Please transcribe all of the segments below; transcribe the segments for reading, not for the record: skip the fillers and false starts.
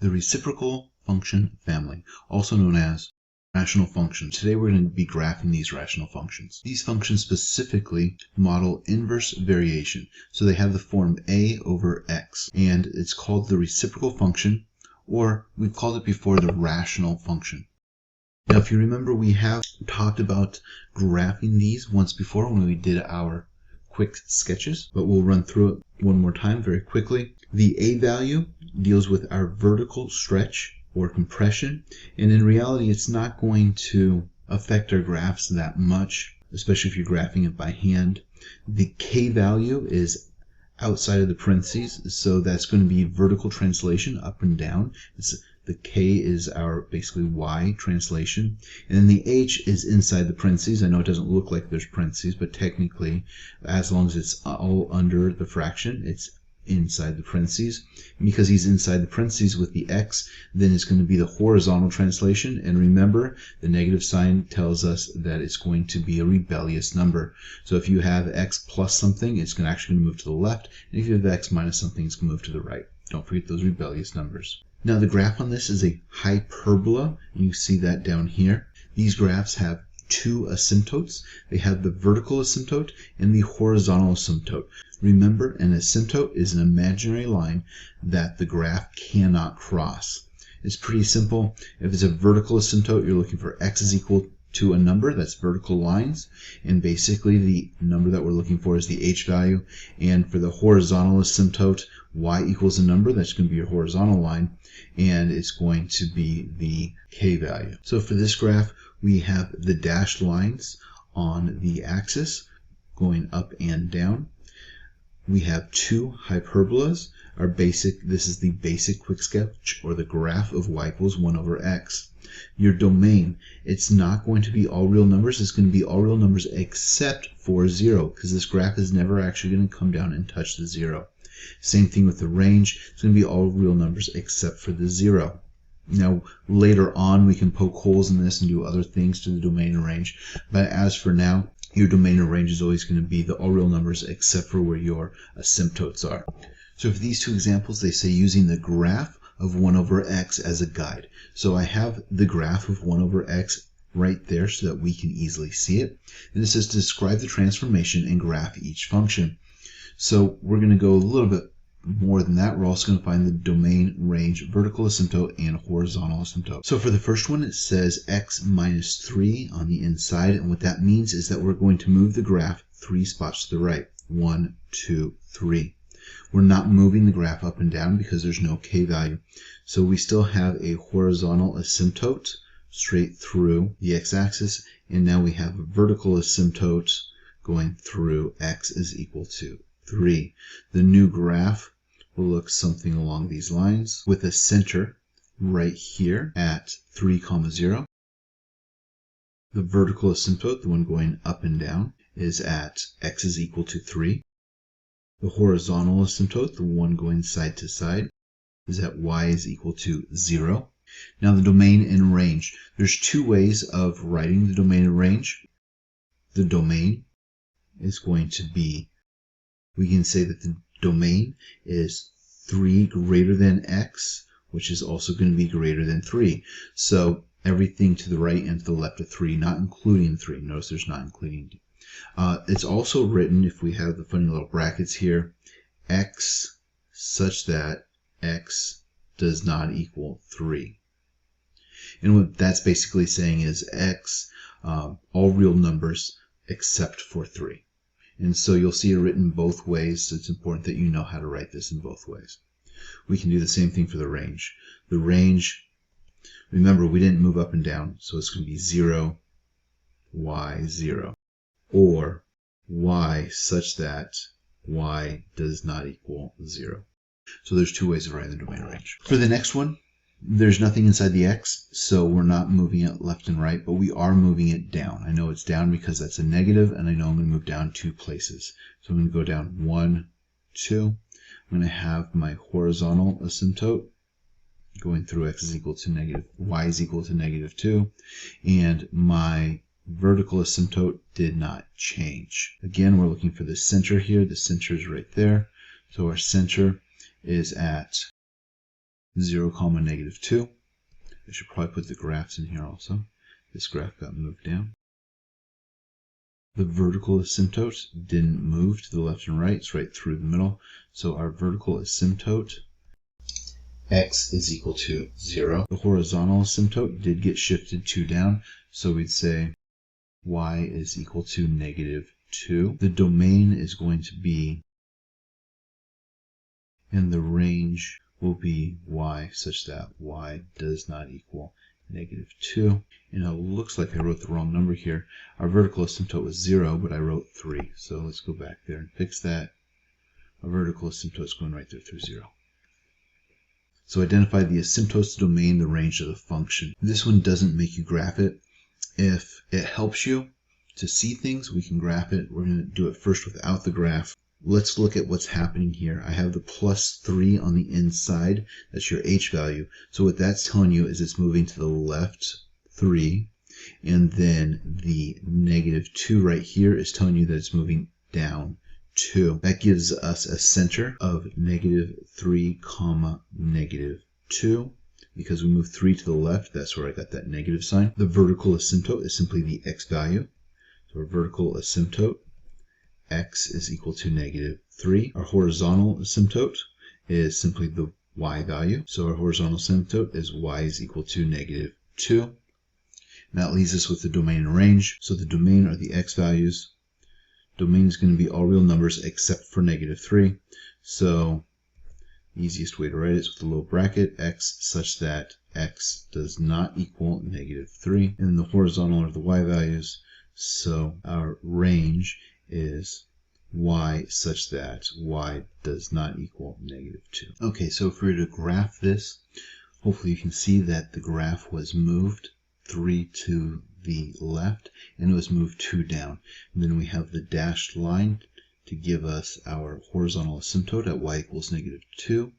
The reciprocal function family, also known as rational functions. Today we're going to be graphing these rational functions. These functions specifically model inverse variation. So they have the form a over x, and it's called the reciprocal function, or we've called it before the rational function. Now if you remember, we have talked about graphing these once before when we did our quick sketches, but we'll run through it one more time very quickly. The a value deals with our vertical stretch or compression, and in reality it's not going to affect our graphs that much, especially if you're graphing it by hand. The k value is outside of the parentheses, so that's going to be vertical translation up and down. The k is our basically y translation, and then the h is inside the parentheses. I know it doesn't look like there's parentheses, but technically, as long as it's all under the fraction, it's inside the parentheses. And because he's inside the parentheses with the x, then it's going to be the horizontal translation. And remember, the negative sign tells us that it's going to be a rebellious number. So if you have x plus something, it's actually going to move to the left. And if you have x minus something, it's going to move to the right. Don't forget those rebellious numbers. Now the graph on this is a hyperbola, and you see that down here. These graphs have two asymptotes. They have the vertical asymptote and the horizontal asymptote. Remember, an asymptote is an imaginary line that the graph cannot cross. It's pretty simple. If it's a vertical asymptote, you're looking for x is equal to a number, that's vertical lines, and basically the number that we're looking for is the h value. And for the horizontal asymptote, y equals a number, that's going to be your horizontal line, and it's going to be the k value. So for this graph, we have the dashed lines on the axis going up and down. We have two hyperbolas. This is the basic quick sketch, or the graph of y equals 1 over x. Your domain, it's not going to be all real numbers. It's going to be all real numbers except for 0, because this graph is never actually going to come down and touch the 0. Same thing with the range. It's going to be all real numbers except for the 0. Now, later on, we can poke holes in this and do other things to the domain and range. But as for now, your domain and range is always going to be the all real numbers except for where your asymptotes are. So for these two examples, they say using the graph of 1 over x as a guide. So I have the graph of 1 over x right there so that we can easily see it. And it says to describe the transformation and graph each function. So we're going to go a little bit more than that. We're also going to find the domain, range, vertical asymptote, and horizontal asymptote. So for the first one, it says x minus 3 on the inside. And what that means is that we're going to move the graph 3 spots to the right. 1, 2, 3. We're not moving the graph up and down because there's no k value. So we still have a horizontal asymptote straight through the x-axis. And now we have a vertical asymptote going through x is equal to 3. The new graph will look something along these lines with a center right here at 3, 0. The vertical asymptote, the one going up and down, is at x is equal to 3. The horizontal asymptote, the one going side to side, is at y is equal to 0. Now the domain and range. There's two ways of writing the domain and range. The domain is going to be, we can say that the domain is 3 greater than x, which is also going to be greater than 3. So everything to the right and to the left of 3, not including 3. Notice there's not including. It's also written, if we have the funny little brackets here, x such that x does not equal 3. And what that's basically saying is x, all real numbers except for 3. And so you'll see it written both ways, so it's important that you know how to write this in both ways. We can do the same thing for the range. The range, remember, we didn't move up and down, so it's going to be 0, y, 0. Or y such that y does not equal 0. So there's two ways of writing the domain range. For the next one, there's nothing inside the x, so we're not moving it left and right, but we are moving it down. I know it's down because that's a negative, and I know I'm going to move down 2 places. So I'm going to go down 1, 2. I'm going to have my horizontal asymptote going through x is equal to negative, y is equal to negative 2, and my vertical asymptote did not change. Again, we're looking for the center here. The center is right there. So our center is at 0, comma, negative 2. I should probably put the graphs in here also. This graph got moved down. The vertical asymptote didn't move to the left and right. It's right through the middle. So our vertical asymptote, x is equal to 0. The horizontal asymptote did get shifted 2 down. So we'd say y is equal to negative 2. The domain is going to be, and the range will be y such that y does not equal negative 2. And it looks like I wrote the wrong number here. Our vertical asymptote was 0, but I wrote 3. So let's go back there and fix that. Our vertical asymptote is going right there through 0. So identify the asymptotes, the domain, the range of the function. This one doesn't make you graph it. If it helps you to see things, we can graph it. We're going to do it first without the graph. Let's look at what's happening here. I have the plus 3 on the inside. That's your h value. So what that's telling you is it's moving to the left 3. And then the negative 2 right here is telling you that it's moving down 2. That gives us a center of negative 3, comma, negative 2. Because we moved 3 to the left, that's where I got that negative sign. The vertical asymptote is simply the x value. So our vertical asymptote, x is equal to negative 3. Our horizontal asymptote is simply the y value. So our horizontal asymptote is y is equal to negative 2. And that leaves us with the domain and range. So the domain are the x values. Domain is going to be all real numbers except for negative 3. So the easiest way to write it is with a little bracket, x such that x does not equal negative 3. And then the horizontal are the y values. So our range is y such that y does not equal negative 2. Okay, so if we were to graph this, hopefully you can see that the graph was moved 3 to the left and it was moved 2 down. And then we have the dashed line to give us our horizontal asymptote at y equals negative 2.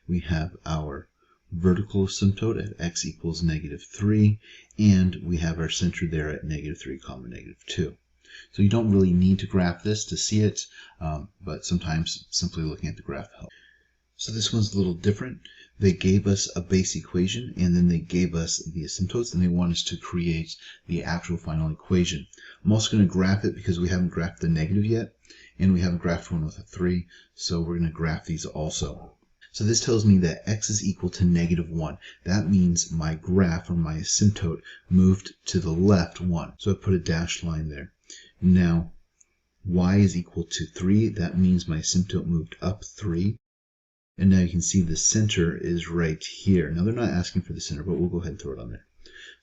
We have our vertical asymptote at x equals negative 3. And we have our center there at negative 3, comma, negative 2. So you don't really need to graph this to see it, but sometimes simply looking at the graph helps. So this one's a little different. They gave us a base equation, and then they gave us the asymptotes, and they want us to create the actual final equation. I'm also going to graph it because we haven't graphed the negative yet, and we haven't graphed one with a 3, so we're going to graph these also. So this tells me that x is equal to negative 1. That means my graph, or my asymptote, moved to the left 1. So I put a dashed line there. Now, y is equal to 3. That means my asymptote moved up 3. And now you can see the center is right here. Now they're not asking for the center, but we'll go ahead and throw it on there.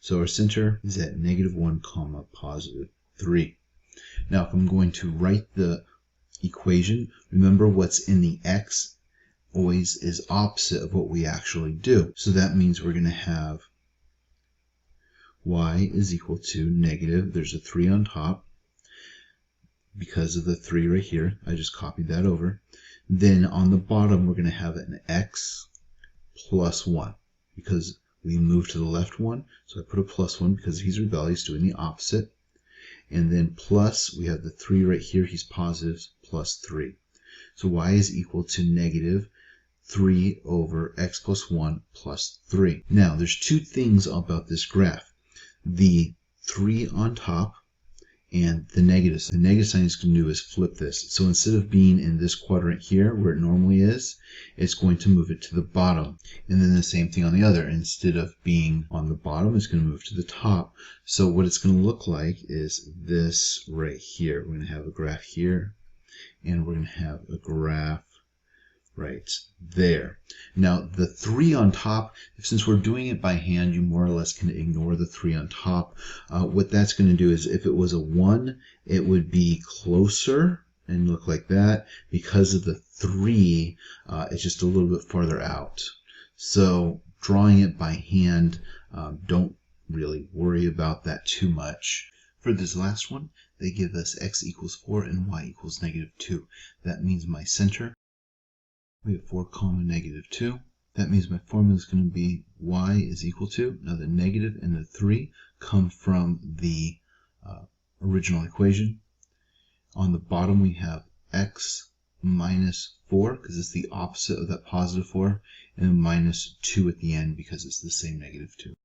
So our center is at negative 1, comma, positive 3. Now if I'm going to write the equation, remember what's in the x always is opposite of what we actually do. So that means we're going to have y is equal to negative, there's a 3 on top. Because of the 3 right here, I just copied that over. Then on the bottom, we're going to have an x plus 1 because we moved to the left 1. So I put a plus 1 because he's rebellious, doing the opposite. And then plus, we have the 3 right here, he's positive, plus 3. So y is equal to negative 3 over x plus 1 plus 3. Now, there's two things about this graph. The 3 on top and the negative sign. The negative sign is going to do is flip this. So instead of being in this quadrant here where it normally is, it's going to move it to the bottom. And then the same thing on the other. Instead of being on the bottom, it's going to move to the top. So what it's going to look like is this right here. We're going to have a graph here, and we're going to have a graph right there. Now the 3 on top, since we're doing it by hand, you more or less can ignore the 3 on top. What that's going to do is if it was a 1, it would be closer and look like that. Because of the 3, it's just a little bit farther out. So drawing it by hand, don't really worry about that too much. For this last one, they give us x equals 4 and y equals negative 2. That means my center, we have 4, comma, negative 2. That means my formula is going to be y is equal to, now the negative and the 3 come from the original equation. On the bottom we have x minus 4 because it's the opposite of that positive 4, and then minus 2 at the end because it's the same negative 2.